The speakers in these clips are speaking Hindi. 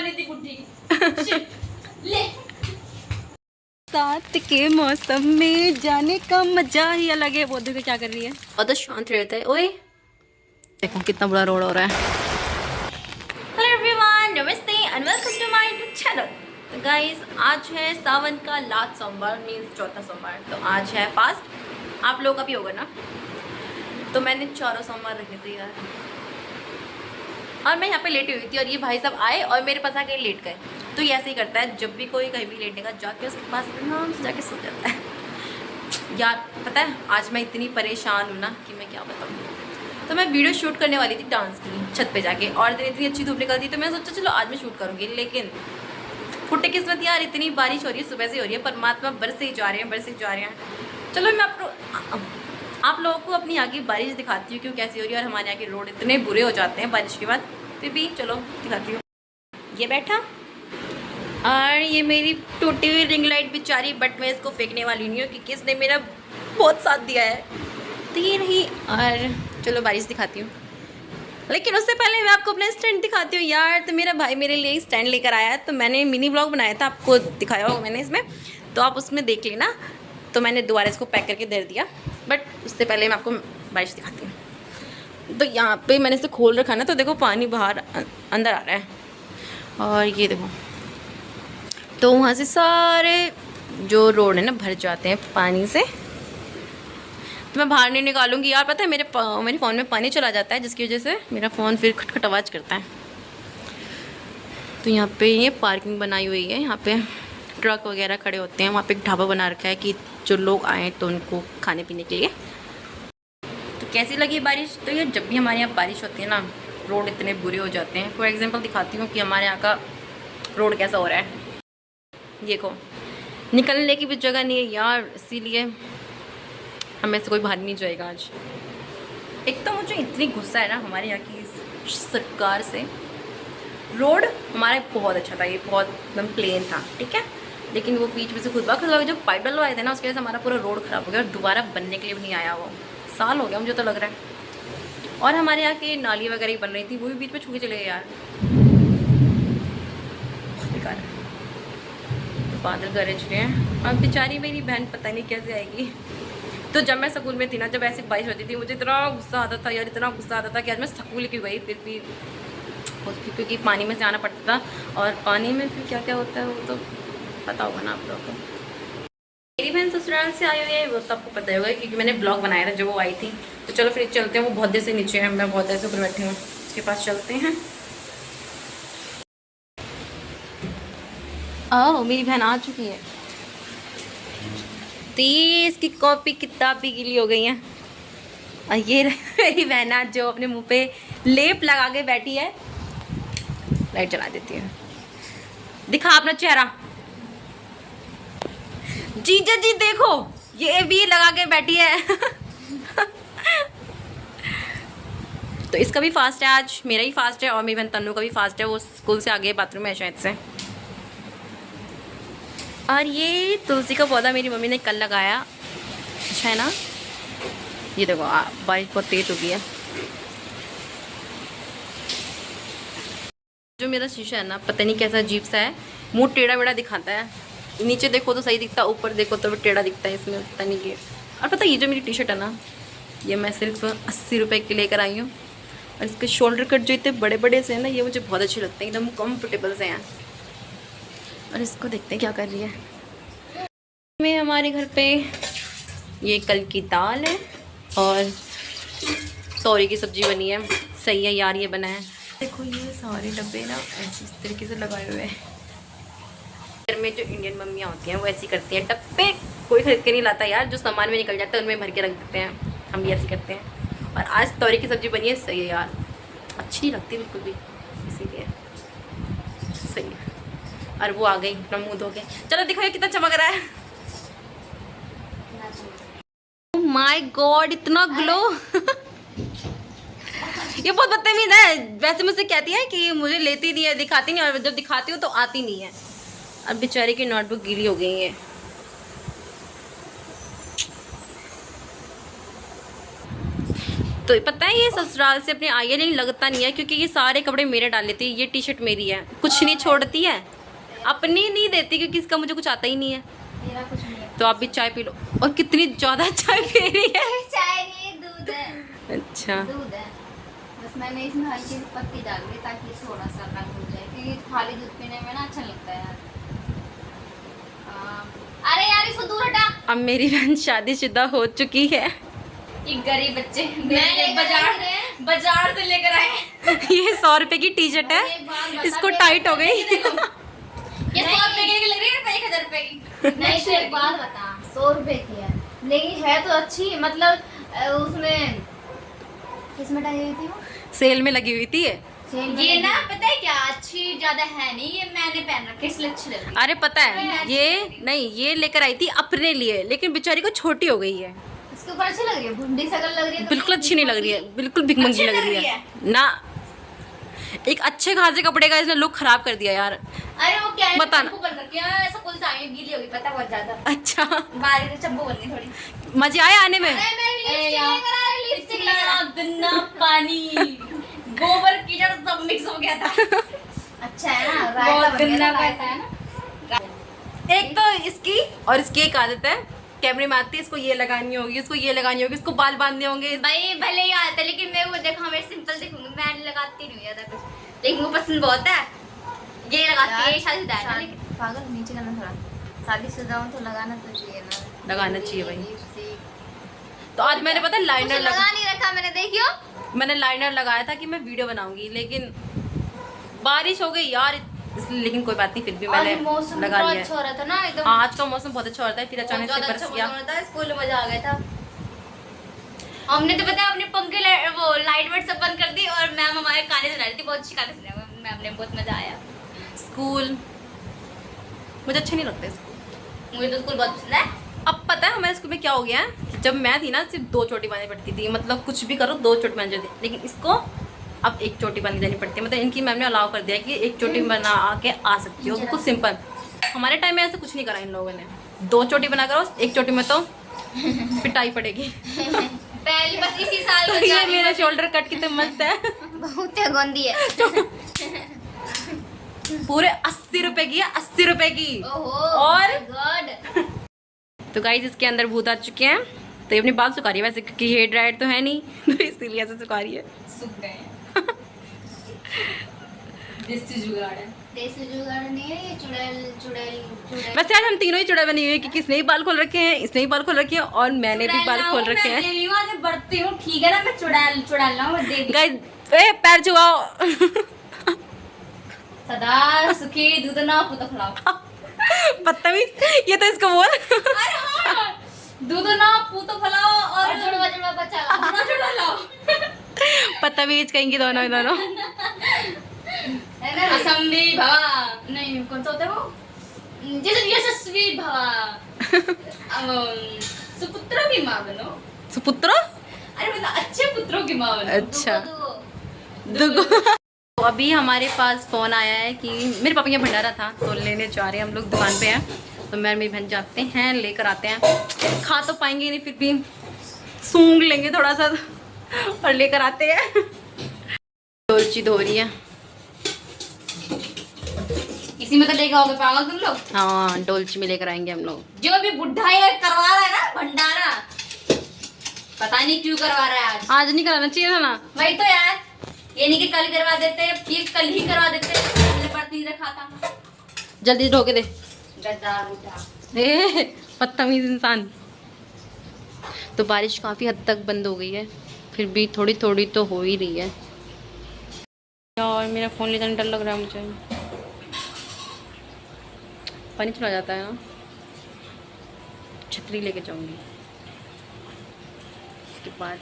वाली थी गुड्डी। ले साथ के मौसम में जाने का मजा ही अलग है। वो देखो क्या कर रही है, और तो शांत रहता है। ओए देखो कितना बड़ा रोड हो रहा है। हेलो एवरीवन, नमस्ते and welcome to my channel. तो गाइस आज है सावन का लास्ट सोमवार, मीन्स चौथा सोमवार। तो आज है फास्ट, आप लोगों का भी होगा ना। तो मैंने चारों सोमवार रखे थे यार, और मैं यहाँ पे लेटी हुई थी और ये भाई साहब आए और मेरे पास आके लेट गए। तो ये ऐसे ही करता है, जब भी कोई कहीं भी लेटेगा जाके उसके पास आराम से जाके सो जाता है। यार पता है आज मैं इतनी परेशान हूँ ना कि मैं क्या बताऊँ। तो मैं वीडियो शूट करने वाली थी डांस की छत पे जाके, और दिन इतनी अच्छी धूप निकल थी तो मैं सोचा चलो आज मैं शूट करूँगी। लेकिन फुटे किस्मत यार, इतनी बारिश हो रही है, सुबह से हो रही है, परमात्मा बरसे ही जा रहे हैं, बरसे ही जा रहे हैं। चलो मैं आप लोगों को अपनी यहाँ की बारिश दिखाती हूँ क्यों कैसी हो रही है। और हमारे यहाँ के रोड इतने बुरे हो जाते हैं बारिश के बाद, फिर भी चलो दिखाती हूँ। ये बैठा और ये मेरी टूटी हुई रिंग लाइट बेचारी, बट मैं इसको फेंकने वाली नहीं हूँ क्योंकि इसने मेरा बहुत साथ दिया है। तो ये नहीं, और चलो बारिश दिखाती हूँ। लेकिन उससे पहले मैं आपको अपना स्टैंड दिखाती हूँ यार। तो मेरा भाई मेरे लिए स्टैंड लेकर आया है, तो मैंने मिनी ब्लॉग बनाया था, आपको दिखाया होगा मैंने इसमें, तो आप उसमें देख लेना। तो मैंने दोबारा इसको पैक करके दे दिया, बट उससे पहले मैं आपको बारिश दिखाती हूँ। तो यहाँ पे मैंने इसे खोल रखा ना, तो देखो पानी बाहर अंदर आ रहा है, और ये देखो। तो वहाँ से सारे जो रोड है ना भर जाते हैं पानी से। तो मैं बाहर नहीं निकालूंगी यार, पता है मेरे फ़ोन में पानी चला जाता है, जिसकी वजह से मेरा फ़ोन फिर खटखट आवाज़ करता है। तो यहाँ पे ये पार्किंग बनाई हुई है, यहाँ पे ट्रक वगैरह खड़े होते हैं। वहाँ पे एक ढाबा बना रखा है कि जो लोग आएँ तो उनको खाने पीने के लिए। तो कैसी लगी बारिश? तो ये जब भी हमारे यहाँ बारिश होती है ना, रोड इतने बुरे हो जाते हैं। फॉर एग्जांपल दिखाती हूँ कि हमारे यहाँ का रोड कैसा हो रहा है। देखो निकलने की भी जगह नहीं है यार, इसीलिए हमें से कोई बाहर नहीं जाएगा आज। एक तो मुझे इतनी गुस्सा है ना हमारे यहाँ की सरकार से। रोड हमारा बहुत अच्छा था, ये बहुत एकदम प्लेन था, ठीक है। लेकिन वो बीच में से खुदवा जो पाइप डलवाए थे ना, उसकी वजह से हमारा पूरा रोड ख़राब हो गया और दोबारा बनने के लिए भी नहीं आया। वो साल हो गया मुझे तो लग रहा है। और हमारे यहाँ की नाली वगैरह ही बन रही थी, वो भी बीच में छू के चले गए यार, बेकार। तो बादल गरज रहे हैं। अब बेचारी मेरी बहन पता नहीं कैसे आएगी। तो जब मैं स्कूल में थी ना, जब ऐसी बारिश होती थी, मुझे इतना गुस्सा आता था यार, इतना गुस्सा आता था कि आज मैं स्कूल क्यों गई। फिर भी क्योंकि पानी में से आना पड़ता था, और पानी में फिर क्या क्या होता है वो तो पता होगा ना आप लोगों को। मेरी बहन ससुराल से आई हुई है, वो तो आपको पता ही होगा क्योंकि मैंने ब्लॉग बनाया था जब वो आई थी। तो चलो फिर चलते हैं, वो बहुत देर से नीचे है, मैं बहुत देर से ऊपर बैठी हूँ, उसके पास चलते हैं। ओह मेरी बहन आ चुकी है। तो ये इसकी कॉपी किताब भी गीली हो गई है। और ये मेरी बहना जो अपने मुंह पे लेप लगा के बैठी है। लाइट जला देती है, दिखा अपना चेहरा। जीजा जी देखो, ये भी लगा के बैठी है। तो इसका भी फास्ट है आज, मेरा ही फास्ट है, और मेरी बहन तन्नू का भी फास्ट है। वो स्कूल से आ गए, बाथरूम में है शायद से। और ये तुलसी का पौधा मेरी मम्मी ने कल लगाया, अच्छा है ना। ये देखो बारिश बहुत तेज हो गई है। जो मेरा शीशा है ना, पता नहीं कैसा अजीब सा है, मुंह टेढ़ा मेढ़ा दिखाता है। नीचे देखो तो सही दिखता है, ऊपर देखो तो भी टेढ़ा दिखता है इसमें, पता नहीं ये। और पता है ये जो मेरी टी शर्ट है ना, ये मैं सिर्फ 80 रुपये की लेकर आई हूँ। और इसके शोल्डर कट जो इतने बड़े बड़े से हैं ना, ये मुझे बहुत अच्छे लगते हैं, एकदम कम्फर्टेबल से हैं। और इसको देखते हैं क्या कर रही है। में हमारे घर पे ये कल की दाल है और तोरी की सब्जी बनी है। सही है यार, ये बना है। देखो ये सारे डब्बे ना ऐसे इस तरीके से लगाए हुए हैं। घर में जो इंडियन मम्मियाँ होती हैं वो ऐसी करती हैं, डब्बे कोई खरीद के नहीं लाता यार, जो सामान में निकल जाता है उनमें भर के रख देते हैं। हम भी ऐसे करते हैं। और आज तोरी की सब्जी बनी है, सही है यार, अच्छी नहीं लगती बिल्कुल भी, इसीलिए सही है। और वो आ गई अपना मुँह धो के। चलो दिखाओ कितना चमक रहा है। माय गॉड इतना ग्लो। ये बहुत बदतमीज है। वैसे मुझसे कहती है कि मुझे लेती नहीं है, दिखाती नहीं, और जब दिखाती हूँ तो आती नहीं है। अब बेचारी की नोटबुक गीली हो गई है। तो पता है ये ससुराल से अपनी आई है, लेकिन लगता नहीं है क्योंकि ये सारे कपड़े मेरे डाल लेती है। ये टी शर्ट मेरी है, कुछ नहीं छोड़ती है, अपनी नहीं देती क्योंकि इसका मुझे कुछ आता ही नहीं है। मेरा कुछ नहीं है। तो आप भी चाय पी लो। और कितनी ज़्यादा चाय पी रही है। चाय नहीं, दूध है। अच्छा, दूध है, बस मैंने इसमें हल्की सी पत्ती डाल दी ताकि थोड़ा सा रंग हो जाए, क्योंकि खाली दूध पीने में ना अच्छा लगता है यार। अरे यार इसको दूर हटा। अब मेरी बहन शादीशुदा हो चुकी है। ये गरीब बच्चे बाजार से लेकर आए। ये 100 रुपए की टी शर्ट है, इसको टाइट हो गई। ये 100 रुपए की लग रही है, 1000 रुपए की। नहीं तो एक बात बता, 100 रुपए की है लेकिन है तो अच्छी, मतलब उसमें किसमें डाली हुई थी वो? सेल में लगी हुई थी ये। ये ना पता है क्या, अच्छी ज्यादा है नहीं, ये मैंने पहन रखी है इसलिए अच्छी लग रही है। अरे पता है ये नहीं, ये लेकर आई थी अपने लिए, लेकिन बेचारी को छोटी हो गई है। इसके ऊपर अच्छी लग रही है, भुंडी शकल लग रही है। बिल्कुल अच्छी नहीं लग रही है, बिल्कुल भिखमंगी लग रही है ना। एक अच्छे खासे कपड़े का इसने लुक खराब कर दिया यार। अरे वो क्या है, बताना। चप्पू बन रखी है, ऐसा कुल साड़ी गीली होगी पता, बहुत ज्यादा अच्छा, बारिश से चप्पू बन गई थोड़ी। मजे आए आने में। लिपस्टिक लगा, बिना पानी गोबर कीचड़ सब मिक्स हो गया था। अच्छा है ना, रायता बन गया था, रायता है ना। एक तो इसकी और इसकी एक आदत है, कैमरे में आती है इसको ये लगानी होगी, इसको ये लगानी होगी, इसको बाल बांधने होंगे। भाई भले ही आता है, लेकिन मैं वो देखो हमें सिंपल दिखूंगी, मैं लगाती नहीं ज्यादा कुछ, लेकिन वो पसंद बहुत है। ये लगाती है शादीशुदा है ना, लेकिन पागल नीचे करना थोड़ा, शादीशुदा हूं तो लगाना तो चाहिए ना। लगाना चाहिए भाई। तो आज मैंने पता लाइनर लगा नहीं रखा मैंने, देखियो मैंने लाइनर लगाया था कि मैं वीडियो बनाऊंगी, लेकिन बारिश हो गई यार, इसलिए। लेकिन कोई बात नहीं, फिर भी मैंने मौसम लगा लिया। अच्छा हो रहा था ना एकदम। आज का मौसम बहुत अच्छा हो रहा है, फिर अचानक से बरस गया। स्कूल में मजा आ गया था। हमने तो पता है अपने पंखे वो लाइट वाइट सब बंद कर दी, और मैम हमारे गाने सुना रही थी, बहुत अच्छी गाने सुने मैम ने, बहुत मजा आया। स्कूल मुझे अच्छे नहीं लगते स्कूल, मुझे तो स्कूल बहुत पसंद है। अब पता है हमारे स्कूल में क्या हो गया है, जब मैं थी ना सिर्फ 2 चोटी बांधनी पड़ती थी, मतलब कुछ भी करो 2 चोटी बांध जाती, लेकिन इसको अब 1 चोटी बांधी जानी पड़ती है। मतलब इनकी मैम ने अलाउ कर दिया कि 1 चोटी बना के आ सकती हो, बिल्कुल सिंपल। हमारे टाइम में ऐसा कुछ नहीं करा इन लोगों ने, 2 चोटी बना करो, 1 चोटी में तो पिटाई पड़ेगी। पहली बस इसी साल तो ये मेरा शोल्डर कट कितने मस्त है, बहुत गंदी है। पूरे 80 रुपए की है, 80 रुपए की। ओहो, और गॉड। तो गाइस इसके अंदर भूत आ चुके हैं, तो ये अपनी बाल सुखा रही है वैसे, क्योंकि हेयर ड्रायर तो है नहीं, तो इसीलिए ऐसे सुखा रही है। सूख गए हैं। देसी जुगाड़ है, देसी जुगाड़ नहीं है ये, चुड़ैल चुड़ैल चुड़ैल। वैसे आज हम तीनों ही चुड़ैल बनी हुई है, क्योंकि इसने ही बाल खोल रखे हैं, इसने ही बाल खोल रखे हैं, और मैंने भी बाल खोल रखे हैं। मैं बढ़ती हूँ, ठीक है ना, मैं चुड़ैल चुड़ैल ना हूँ। गाइस ए पैर छुआओ। सदा सुखी दूध ना पुत खिलाओ। बदतमीज, ये तो इसको बोल। अरे हाँ, दूध ना पुत खिलाओ और जुड़वा जुड़वा बच्चा लाओ, जुड़वा लाओ। बदतमीज कहेंगी दोनों दोनों। असम्बी भवा, नहीं कौन सा होता है वो, जैसे यशस्वी भवा। सुपुत्रों की माँ बनो। सुपुत्र? अरे मतलब अच्छे पुत्रों की माँ बनो। अच्छा, दुगो। तो अभी हमारे पास फ़ोन आया है कि मेरे पापा यहाँ भंडारा था, तो लेने जा रहे हैं हम लोग, दुकान पे हैं, तो मैं मेरी बहन जाते हैं, लेकर आते हैं। खा तो पाएंगे नहीं, फिर भी सूंघ लेंगे थोड़ा सा और लेकर आते हैं। डोलची धो रही है। इसी में तो लेकर आओगे पागल तुम लोग। हाँ, डोलची में लेकर आएंगे हम लोग। जो भी बुढ़ा ये करवा रहा है ना भंडारा, पता नहीं क्यों करवा रहा है आज नहीं कराना चाहिए था ना। वही तो यार, ये नहीं कि कल करवा देते, ये कल ही करवा देते, बर्तन रखा था। जल्दी धो के दे। गद्दार बुढ़ा। ए बदतमीज इंसान। तो बारिश काफ़ी हद तक बंद हो गई है, फिर भी थोड़ी थोड़ी तो हो ही रही है। और मेरा फ़ोन ले जाने डर लग रहा है मुझे, पानी चला जाता है ना। छतरी लेके जाऊंगी, उसके बाद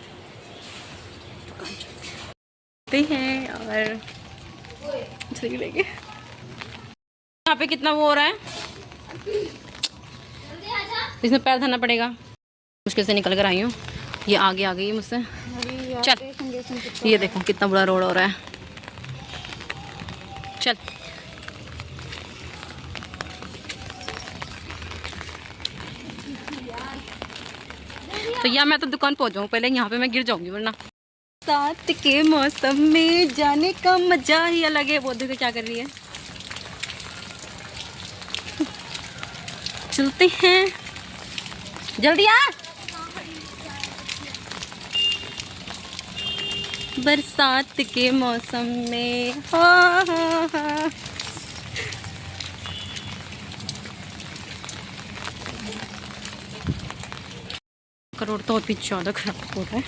दुकान चलते हैं और छतरी लेके। यहाँ पे कितना वो हो रहा है, इसमें पैर धरना पड़ेगा। मुश्किल से निकल कर आई हूँ, ये आगे आ गई मुझसे। चल, ये देखो कितना बड़ा रोड हो रहा है। चल, तो या मैं तो दुकान पहुंच जाऊँ पहले, यहाँ पे मैं गिर जाऊंगी वरना। बरसात के मौसम में जाने का मजा ही अलग है। वो देखो क्या कर रही है। चलते हैं, जल्दी आ। बरसात के मौसम में हाँ हाँ हाँ। रोड तो अभी ज़्यादा खराब हो रहा है।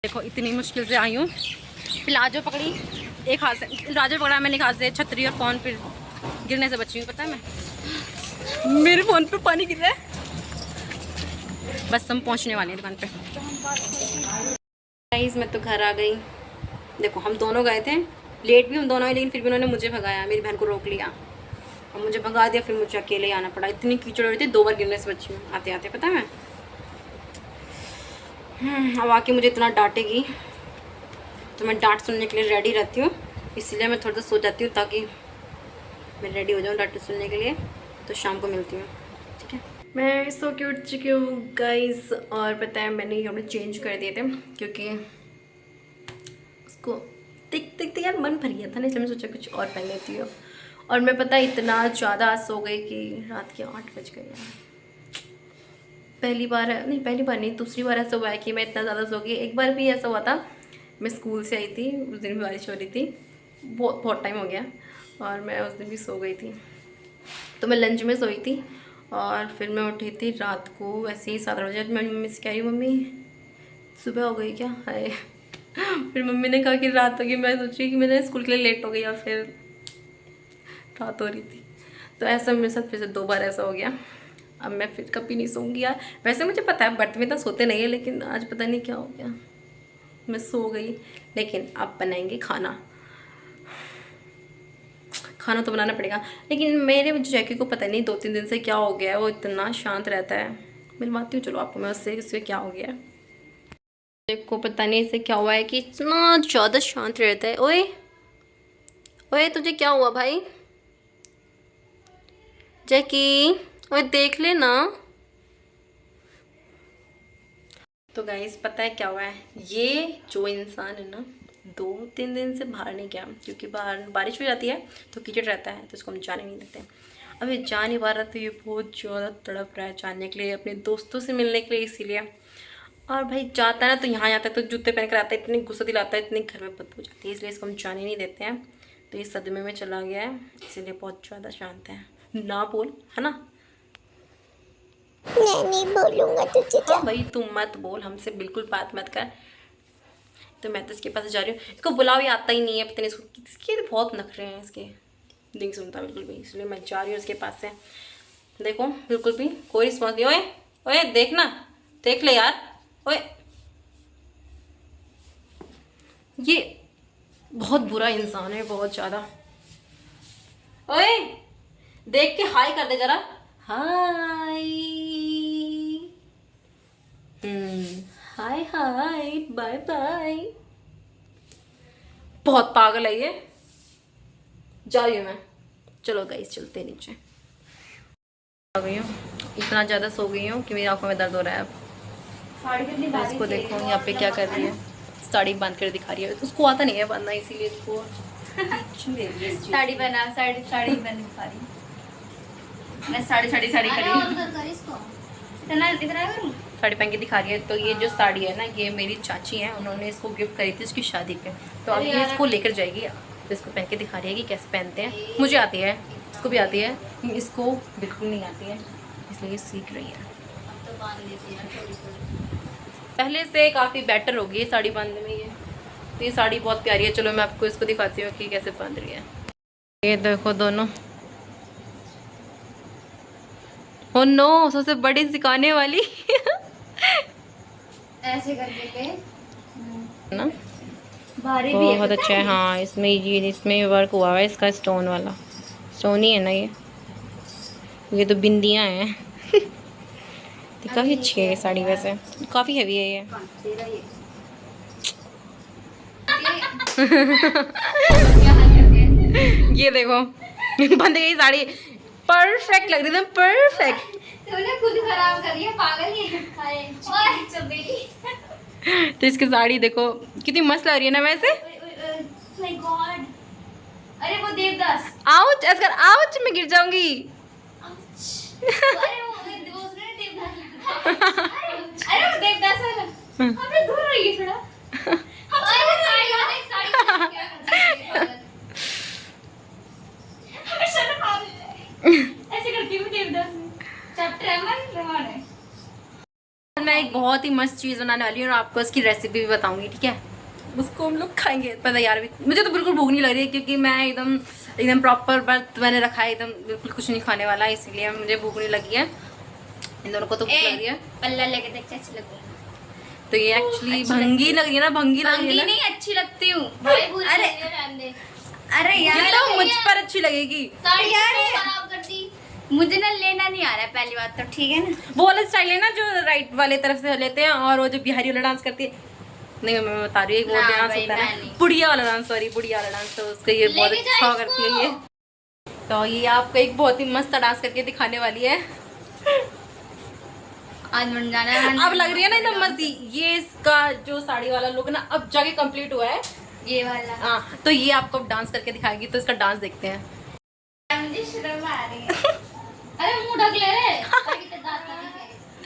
देखो इतनी मुश्किल से आई हूँ, प्लाजो पकड़ी एक हाथ से, प्लाजो पकड़ा मैंने एक हाथ से, छतरी और फ़ोन फिर गिरने से बची हूँ। पता है मैं, मेरे फ़ोन पे पानी गिर रहा है। बस हम पहुँचने वाले हैं दुकान पे। गाइस मैं तो घर आ गई। देखो हम दोनों गए थे, लेट भी हम दोनों हैं, लेकिन फिर भी उन्होंने मुझे भगाया, मेरी बहन को रोक लिया और मुझे भगा दिया। फिर मुझे अकेले आना पड़ा। इतनी कीचड़ हो रही थी, 2 बार गिरने से बची हूँ आते आते। पता है मैं अब आके मुझे इतना डांटेगी तो मैं डांट सुनने के लिए रेडी रहती हूँ, इसलिए मैं थोड़ा सा सो जाती हूँ ताकि मैं रेडी हो जाऊँ डांट सुनने के लिए। तो शाम को मिलती हूँ, ठीक है। मैं सो के उठ चुकी हूँ गाइस, और पता है मैंने कपड़े चेंज कर दिए थे क्योंकि उसको देख देखते यार मन भर गया था ना, इसलिए मैं सोचा कुछ और पहन लेती हूँ। और मैं पता है इतना ज़्यादा सो गई कि रात के 8 बज गए। पहली बार नहीं, दूसरी बार ऐसा हुआ है कि मैं इतना ज़्यादा सो गई। एक बार भी ऐसा हुआ था, मैं स्कूल से आई थी, उस दिन भी बारिश हो रही थी, बहुत टाइम हो गया, और मैं उस दिन भी सो गई थी। तो मैं लंच में सोई थी और फिर मैं उठी थी रात को ऐसे ही 7 बजे। मैं मम्मी से कह रही, मम्मी सुबह हो गई क्या? हाय। फिर मम्मी ने कहा कि रात हो गई। मैं सोची कि मैंने स्कूल के लिए लेट हो गई और फिर रात हो रही थी। तो ऐसा मेरे साथ फिर से 2 बार ऐसा हो गया। अब मैं फिर कभी नहीं सोऊंगी यार। वैसे मुझे पता है बर्थ में तो सोते नहीं है, लेकिन आज पता नहीं क्या हो गया, मैं सो गई। लेकिन अब बनाएंगे खाना तो बनाना पड़ेगा। लेकिन मेरे जैकी को पता नहीं 2-3 दिन से क्या हो गया है, वो इतना शांत रहता है। मिलवाती हूँ चलो आपको मैं उससे क्या हो गया है। देखो पता नहीं इसे क्या हुआ है कि इतना ज़्यादा शांत रहता है। ओए ओए तुझे क्या हुआ भाई? जैकी ओए देख ले ना। तो गाइस पता है क्या हुआ है, ये जो इंसान है ना 2-3 दिन से बाहर नहीं गया क्योंकि बाहर बारिश हो जाती है तो कीचड़ रहता है, तो इसको हम जाने नहीं देते। अब ये जा नहीं पा रहा, तो ये बहुत ज़्यादा तड़प रहा है जाने के लिए, अपने दोस्तों से मिलने के लिए, इसीलिए। और भाई जाता है ना तो यहाँ आता है तो जूते पहन कर आता है, इतनी गुस्सा दिलाता है, इतनी घर में बदबू जाती है, इसलिए इसको हम जाने नहीं देते हैं। तो ये सदमे में चला गया है, इसीलिए बहुत ज़्यादा शांत है। ना बोल, है ना? नहीं बोलूँगा तुझे। हाँ भाई तुम मत बोल, हमसे बिल्कुल बात मत कर। तो मैं तो इसके पास जा रही हूँ, इसको बुलाओ, ये आता ही नहीं है, पता नहीं इसके तो बहुत नखरे हैं इसके, नहीं सुनता बिल्कुल भी, इसलिए मैं जा रही हूँ इसके पास से। देखो बिल्कुल भी कोई रिस्पॉन्स नहीं। ओए ओए देखना, देख ले यार। ओए ये बहुत बुरा इंसान है, बहुत ज़्यादा। ओए देख के हाय कर दे जरा, हाय। हाय हाय बाय बाय। बहुत पागल है ये। जा रही हूँ मैं, चलो गाइस चलते नीचे। आ गई हूँ, इतना ज़्यादा सो गई हूँ कि मेरी आंखों में दर्द हो रहा है अब। तो इसको देखो यहाँ पे क्या कर रही है, साड़ी बांध कर दिखा रही है। उसको आता नहीं है बांधना, इसीलिए इसको साड़ी बना साड़ी बन दिखा रही। मैं साड़ी करी इतना करूं? साड़ी पहन के दिखा रही है। तो ये जो साड़ी है ना, ये मेरी चाची है, उन्होंने इसको गिफ्ट करी थी उसकी शादी पे। तो अब ये इसको लेकर जाएगी, तो इसको पहन के दिखा रही है कि कैसे पहनते हैं। मुझे आती है, इसको भी आती है, इसको बिल्कुल नहीं आती है, इसलिए सीख रही है। तो बांध लेती है थोड़ी। पहले से काफ़ी बेटर हो गई है साड़ी बांधने में ये। तो ये साड़ी बहुत प्यारी है, चलो मैं आपको इसको दिखाती हूँ कि कैसे बांध रही है। ये देखो दोनों। ओ नो, सबसे बड़ी सिखाने वाली ऐसे करके पे ना, भारी भी है, बहुत अच्छा है। हाँ इसमें वर्क हुआ है, इसका स्टोन वाला, स्टोन ही है ना ये तो बिंदियाँ हैं। तो काफ़ी अच्छी है साड़ी, वैसे काफ़ी हैवी है ये। क्या हाल करते हैं? ये देखो बंद गई साड़ी, परफेक्ट लग रही है, परफेक्ट। तूने खुद खराब कर दिया, पागल ही है। ओए चबेली। तो इसकी साड़ी देखो कितनी मस्त लग रही है ना वैसे। माय गॉड, अरे वो देवदास। आउच, असगर आउच, मैं गिर जाऊंगी। अरे वो उसने देवदास। अरे वो देवदास वाला। हमने दूर रही थोड़ा। हम साड़ी क्या कर सकते हैं? हमें शर्म आ रही है। ऐसे करती हूँ देवदास में। चैप्टर रमान है। मैं एक बहुत ही मस्त चीज़ बनाने वाली हूँ और आपको उसकी रेसिपी भी बताऊंगी, ठीक है। उसको हम लोग खाएंगे। पता यार भी मुझे तो बिल्कुल भूख नहीं लग रही है, क्योंकि मैं एकदम एकदम प्रॉपर व्रत मैंने रखा है, एकदम बिल्कुल कुछ नहीं खाने वाला, इसलिए मुझे भूख नहीं लगी है। इन दोनों को तो भूख लग रही है। पल्ला लेके देख कैसी लगूंगी। तो ये एक्चुअली भंगी लग रही है ना, भंगी लग रही है ना। नहीं अच्छी लगती हूँ। अरे यार तो मुझ पर अच्छी लगेगी। साड़ी यार खराब कर दी। मुझे ना लेना नहीं आ रहा है पहली बात तो, ठीक है ना। वो वाला स्टाइल है ना जो राइट वाले तरफ से लेते हैं, और वो जो बिहारी वाला डांस करती है। नहीं मैं बता रही हूँ, वो डांस होता है ना, बुढ़िया वाला डांस, सॉरी बुढ़िया वाला डांस, तो उसका ये बहुत अच्छा करती है ये। तो ये आपको एक बहुत ही मस्त डांस करके दिखाने वाली है। आज बन जाना है। अब लग रही है ना एकदम मस्ती। ये इसका जो साड़ी वाला लुक ना अब जाके कंप्लीट हुआ है, ये वाला। हाँ तो ये आपको अब डांस करके दिखाएगी, तो इसका डांस देखते हैं। मुझे शर्म आ रही है। अरे मुंह ढक ले रे।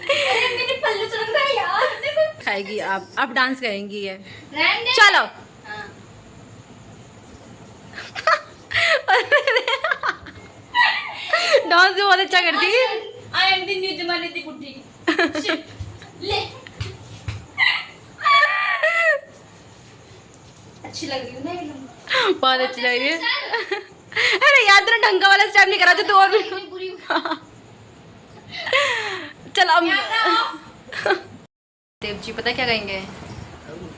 अरे मेरे पल्लू चढ़ गए यार, देखो। खाएगी आप, अब डांस करेंगी ये। रहने दे। चलो। हाँ। डांस भी बहुत अच्छा करती है। आई एम द न्यू जमाने की बुड्ढी। ले। अच्छी लग रही हूँ ना एकदम। बहुत अच्छी लग रही है। अरे यार तेरा ढंग का वाला स्टेप नहीं करा तो और भी बुरी। चल अब देव जी पता क्या कहेंगे,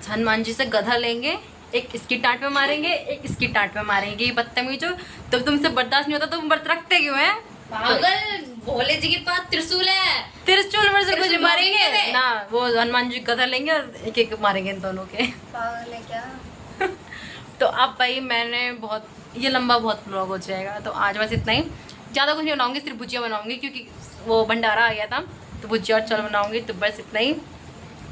हनुमान जी से गधा लेंगे, एक इसकी टाट पे मारेंगे, एक इसकी टाट पे मारेंगे। ये बदतमीज हो, तो तुमसे बर्दाश्त नहीं होता तो तुम व्रत रखते क्यों हैं? पागल, भोले जी के पास त्रिशूल है। त्रिशूल में से कुछ त्रिशूल मारेंगे मारेंगे ना, वो हनुमान जी गधा लेंगे और एक एक मारेंगे इन दोनों के। पागल है क्या? तो अब भाई मैंने बहुत, ये लंबा बहुत व्लॉग हो जाएगा, तो आज बस इतना ही। ज़्यादा कुछ नहीं बनाऊंगी, सिर्फ भुजिया बनाऊंगी, क्योंकि वो भंडारा आ गया था, तो भुजिया और चावल बनाऊंगी, तो बस इतना ही।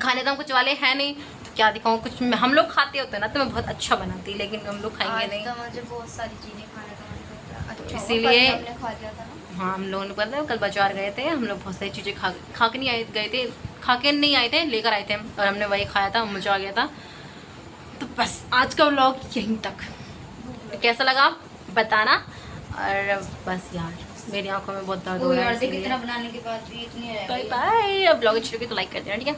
खाने तो हम कुछ वाले हैं नहीं, तो क्या दिखाऊँ, कुछ हम लोग खाते होते हैं ना, तो मैं बहुत अच्छा बनाती, लेकिन हम लोग खाएंगे नहीं, तो मुझे बहुत सारी चीजें खाने का मन करता है। अच्छा, इसीलिए हमने खा लिया था ना। हाँ हम लोगों ने पता है कल बाजार गए थे, हम लोग बहुत सारी चीज़ें खा के नहीं आए, गए थे, खा के नहीं आए थे, लेकर आए थे, और हमने वही खाया था, मजा आ गया था। तो बस आज का व्लॉग यहीं तक। कैसा लगा बताना, और बस यार मेरी आंखों में बहुत दर्द हो रहा है, कितना बनाने के बाद भी इतनी है। Bye bye. अब ब्लॉग अच्छी लगी तो लाइक कर देना, ठीक है।